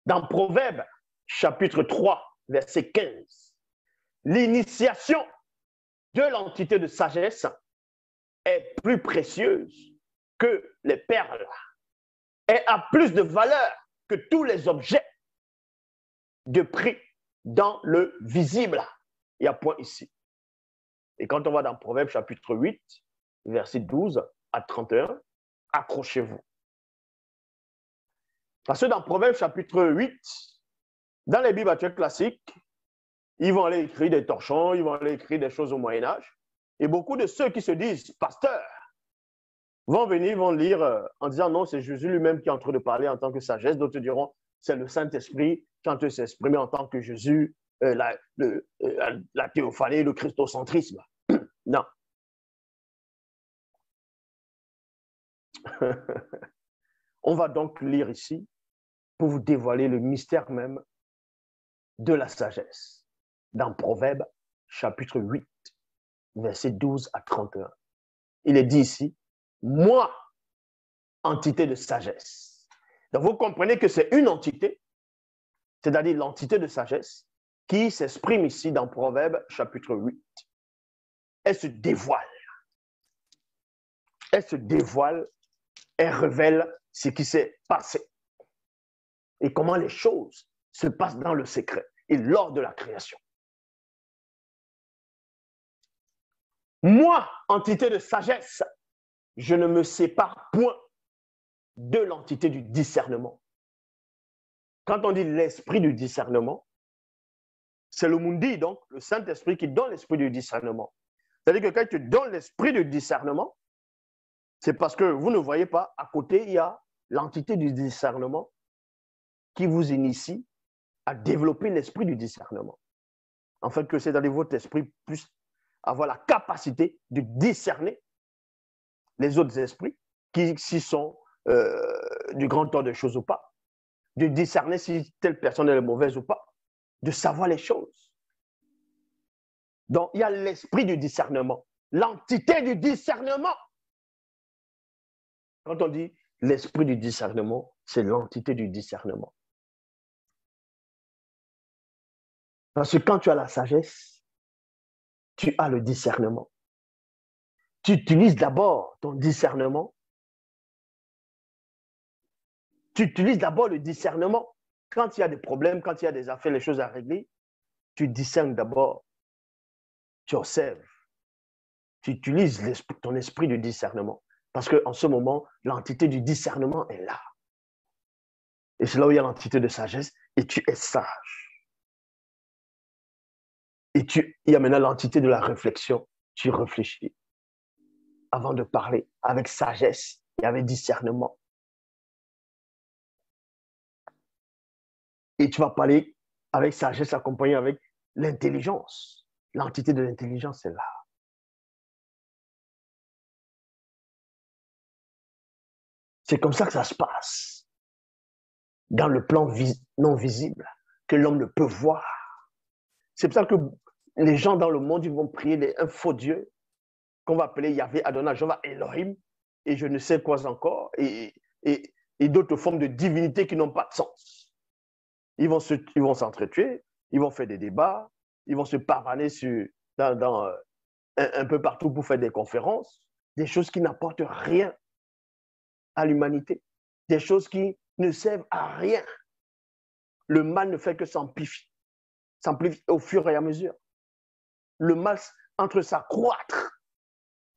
Dans Proverbes, chapitre 3, verset 15, l'initiation de l'entité de sagesse est plus précieuse que les perles et a plus de valeur que tous les objets de prix dans le visible. Il y a point ici. Et quand on va dans Proverbes chapitre 8, verset 12 à 31, accrochez-vous. Parce que dans Proverbes chapitre 8, dans les Bibles actuelles classiques, ils vont aller écrire des torchons, ils vont aller écrire des choses au Moyen-Âge. Et beaucoup de ceux qui se disent pasteurs vont venir, vont lire en disant non, c'est Jésus lui-même qui est en train de parler en tant que sagesse. D'autres diront c'est le Saint-Esprit qui est en train de s'exprimer en tant que Jésus, la théophanie, le christocentrisme. Non. On va donc lire ici pour vous dévoiler le mystère même de la sagesse. Dans Proverbes, chapitre 8, versets 12 à 31. Il est dit ici, moi, entité de sagesse. Donc vous comprenez que c'est une entité, c'est-à-dire l'entité de sagesse, qui s'exprime ici dans Proverbes, chapitre 8. Elle se dévoile. Elle se dévoile, elle révèle ce qui s'est passé et comment les choses se passent dans le secret et lors de la création. Moi, entité de sagesse, je ne me sépare point de l'entité du discernement. Quand on dit l'esprit du discernement, c'est le Mundi, donc le Saint-Esprit qui donne l'esprit du discernement. C'est-à-dire que quand tu donnes l'esprit du discernement, c'est parce que vous ne voyez pas, à côté, il y a l'entité du discernement qui vous initie à développer l'esprit du discernement. En fait, que c'est-à-dire votre esprit puisse avoir la capacité de discerner les autres esprits qui s'y sont du grand temps de choses ou pas, de discerner si telle personne est mauvaise ou pas, de savoir les choses. Donc, il y a l'esprit du discernement, l'entité du discernement. Quand on dit l'esprit du discernement, c'est l'entité du discernement. Parce que quand tu as la sagesse, tu as le discernement. Tu utilises d'abord ton discernement. Tu utilises d'abord le discernement. Quand il y a des problèmes, quand il y a des affaires, les choses à régler, tu discernes d'abord. Tu observes. Tu utilises ton esprit de discernement. Parce qu'en ce moment, l'entité du discernement est là. Et c'est là où il y a l'entité de sagesse et tu es sage. Et il y a maintenant l'entité de la réflexion. Tu réfléchis avant de parler avec sagesse et avec discernement. Et tu vas parler avec sagesse accompagnée avec l'intelligence. L'entité de l'intelligence est là. C'est comme ça que ça se passe. Dans le plan non visible, que l'homme ne peut voir. C'est pour ça que les gens dans le monde, ils vont prier un faux Dieu, qu'on va appeler Yahvé, Adonai, Jéhovah, Elohim, et je ne sais quoi encore, et d'autres formes de divinité qui n'ont pas de sens. Ils vont s'entretuer, ils vont faire des débats, ils vont se pavaner un peu partout pour faire des conférences, des choses qui n'apportent rien à l'humanité, des choses qui ne servent à rien. Le mal ne fait que s'amplifier au fur et à mesure. Le mal entre s'accroître,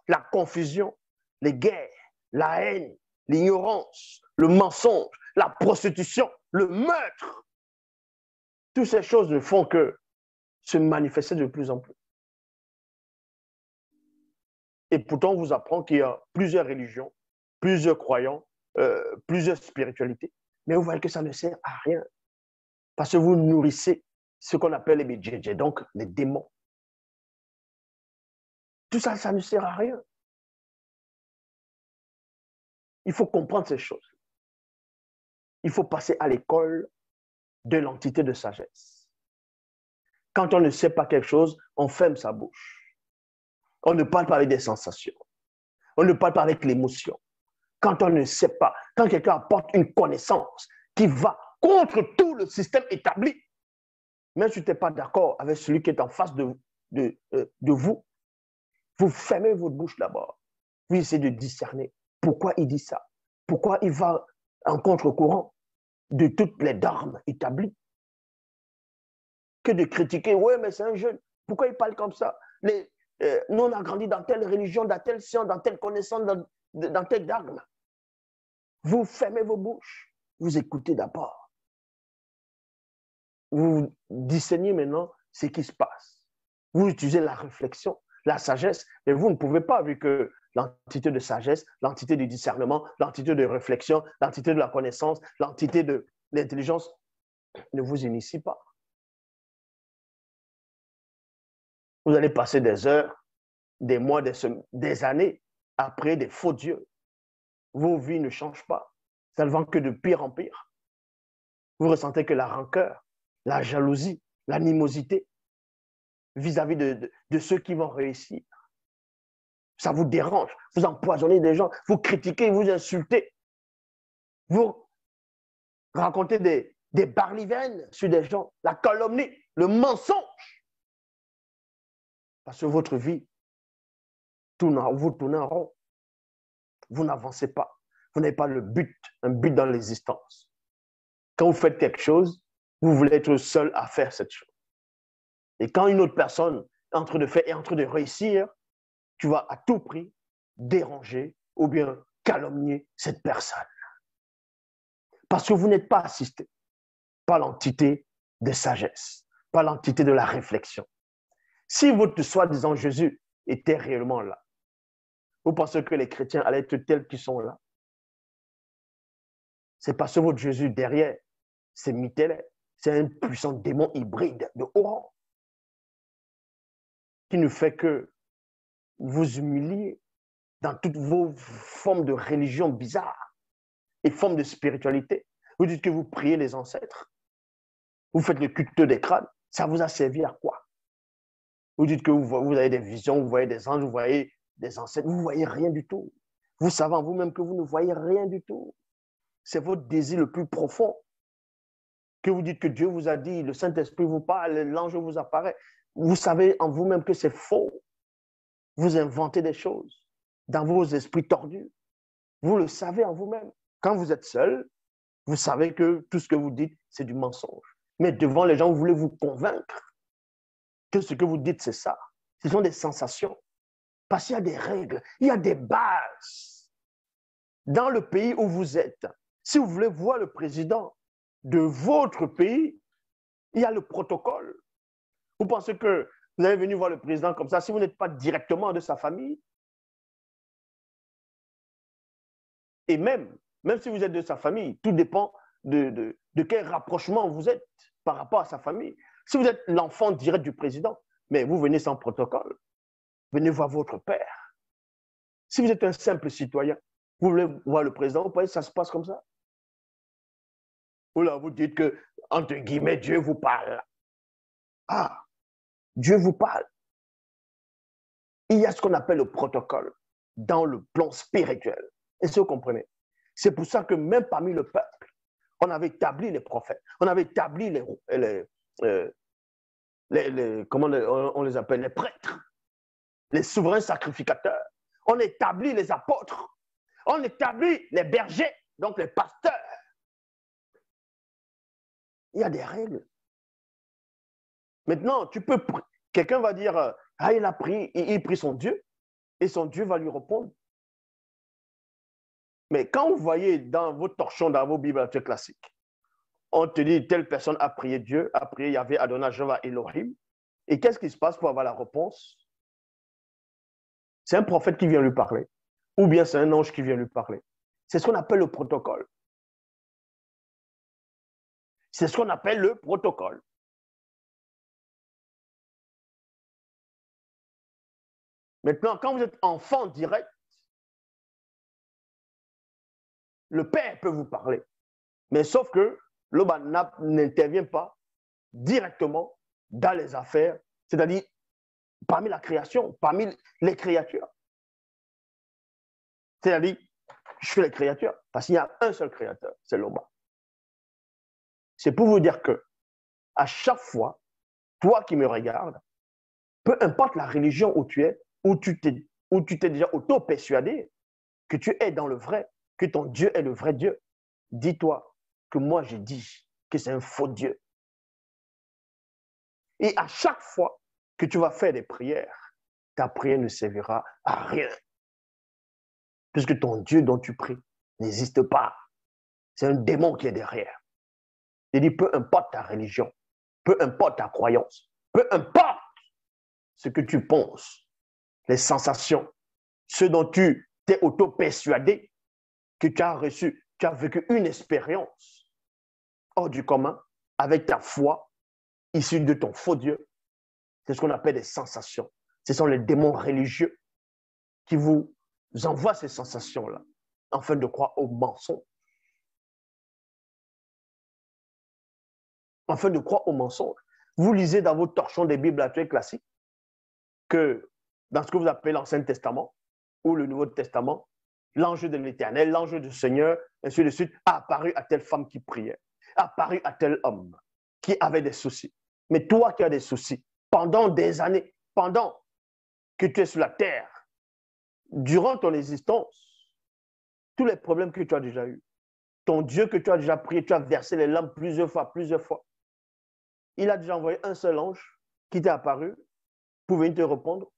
la confusion, les guerres, la haine, l'ignorance, le mensonge, la prostitution, le meurtre. Toutes ces choses ne font que se manifester de plus en plus. Et pourtant, on vous apprend qu'il y a plusieurs religions, plusieurs croyants, plusieurs spiritualités. Mais vous voyez que ça ne sert à rien. Parce que vous nourrissez ce qu'on appelle les bidjedje, donc les démons. Tout ça, ça ne sert à rien. Il faut comprendre ces choses. Il faut passer à l'école de l'entité de sagesse. Quand on ne sait pas quelque chose, on ferme sa bouche. On ne parle pas avec des sensations. On ne parle pas avec l'émotion. Quand on ne sait pas, quand quelqu'un apporte une connaissance qui va contre tout tout le système établi. Même si tu n'es pas d'accord avec celui qui est en face de vous, vous fermez votre bouche d'abord. Vous essayez de discerner pourquoi il dit ça. Pourquoi il va en contre-courant de toutes les dogmes établis. Que de critiquer, ouais, mais c'est un jeune. Pourquoi il parle comme ça? Nous, on a grandi dans telle religion, dans telle science, dans telle connaissance, dans tel dogme. Vous fermez vos bouches. Vous écoutez d'abord. Vous discernez maintenant ce qui se passe. Vous utilisez la réflexion, la sagesse, mais vous ne pouvez pas, vu que l'entité de sagesse, l'entité du discernement, l'entité de réflexion, l'entité de la connaissance, l'entité de l'intelligence ne vous initie pas. Vous allez passer des heures, des mois, des années après des faux dieux. Vos vies ne changent pas. Ça ne va que de pire en pire. Vous ressentez que la rancœur, la jalousie, l'animosité vis-à-vis de ceux qui vont réussir. Ça vous dérange. Vous empoisonnez des gens, vous critiquez, vous insultez. Vous racontez des balivernes sur des gens, la calomnie, le mensonge. Parce que votre vie, vous tournez en rond. Vous n'avancez pas. Vous n'avez pas un but dans l'existence. Quand vous faites quelque chose, vous voulez être seul à faire cette chose. Et quand une autre personne est en train de faire et en train de réussir, tu vas à tout prix déranger ou bien calomnier cette personne. Parce que vous n'êtes pas assisté par l'entité de sagesse, par l'entité de la réflexion. Si votre soi-disant Jésus était réellement là, vous pensez que les chrétiens allaient être tels qu'ils sont là? C'est parce que votre Jésus derrière, c'est Mittélé, c'est un puissant démon hybride de haut rang qui ne fait que vous humilier dans toutes vos formes de religion bizarres et formes de spiritualité. Vous dites que vous priez les ancêtres, vous faites le culte des crânes, ça vous a servi à quoi? Vous dites que vous avez des visions, vous voyez des anges, vous voyez des ancêtres, vous ne voyez rien du tout. Vous savez en vous-même que vous ne voyez rien du tout. C'est votre désir le plus profond. Que vous dites que Dieu vous a dit, le Saint-Esprit vous parle, l'ange vous apparaît. Vous savez en vous-même que c'est faux. Vous inventez des choses dans vos esprits tordus. Vous le savez en vous-même. Quand vous êtes seul, vous savez que tout ce que vous dites, c'est du mensonge. Mais devant les gens, vous voulez vous convaincre que ce que vous dites, c'est ça. Ce sont des sensations. Parce qu'il y a des règles, il y a des bases. Dans le pays où vous êtes, si vous voulez voir le président de votre pays, il y a le protocole. Vous pensez que vous allez venir voir le président comme ça, si vous n'êtes pas directement de sa famille, et même si vous êtes de sa famille, tout dépend de quel rapprochement vous êtes par rapport à sa famille. Si vous êtes l'enfant direct du président, mais vous venez sans protocole, venez voir votre père. Si vous êtes un simple citoyen, vous voulez voir le président, vous pensez que ça se passe comme ça? Ou là, vous dites que, entre guillemets, Dieu vous parle. Ah, Dieu vous parle. Il y a ce qu'on appelle le protocole dans le plan spirituel. Est-ce que vous comprenez? C'est pour ça que même parmi le peuple, on avait établi les prophètes, on avait établi comment on les appelle, les prêtres, les souverains sacrificateurs. On établit les apôtres, on établit les bergers, donc les pasteurs. Il y a des règles. Maintenant, quelqu'un va dire, ah, il a pris, il prie son Dieu, et son Dieu va lui répondre. Mais quand vous voyez dans vos torchons, dans vos Bibles classiques, on te dit, telle personne a prié Dieu, a prié Yahvé, Adonai, Jéhovah, Elohim, et qu'est-ce qui se passe pour avoir la réponse? C'est un prophète qui vient lui parler, ou bien c'est un ange qui vient lui parler. C'est ce qu'on appelle le protocole. C'est ce qu'on appelle le protocole. Maintenant, quand vous êtes enfant direct, le père peut vous parler. Mais sauf que l'Oba n'intervient pas directement dans les affaires, c'est-à-dire parmi la création, parmi les créatures. C'est-à-dire, je suis les créatures, parce qu'il y a un seul créateur, c'est l'Oba. C'est pour vous dire que à chaque fois, toi qui me regardes, peu importe la religion où tu es, où tu t'es déjà auto-persuadé que tu es dans le vrai, que ton Dieu est le vrai Dieu, dis-toi que moi, je dis que c'est un faux Dieu. Et à chaque fois que tu vas faire des prières, ta prière ne servira à rien. Puisque ton Dieu dont tu pries n'existe pas. C'est un démon qui est derrière. Il dit, peu importe ta religion, peu importe ta croyance, peu importe ce que tu penses, les sensations, ce dont tu t'es auto-persuadé, que tu as reçu, tu as vécu une expérience hors du commun avec ta foi issue de ton faux Dieu. C'est ce qu'on appelle des sensations. Ce sont les démons religieux qui vous envoient ces sensations-là afin de croire au mensonge. Afin de croire au mensonge. Vous lisez dans vos torchons des Bibles actuelles classiques que dans ce que vous appelez l'Ancien Testament ou le Nouveau Testament, l'ange de l'Éternel, l'ange du Seigneur, ainsi de suite, a apparu à telle femme qui priait, a apparu à tel homme qui avait des soucis. Mais toi qui as des soucis, pendant des années, pendant que tu es sur la terre, durant ton existence, tous les problèmes que tu as déjà eus, ton Dieu que tu as déjà prié, tu as versé les larmes plusieurs fois, il a déjà envoyé un seul ange qui t'est apparu pour venir te répondre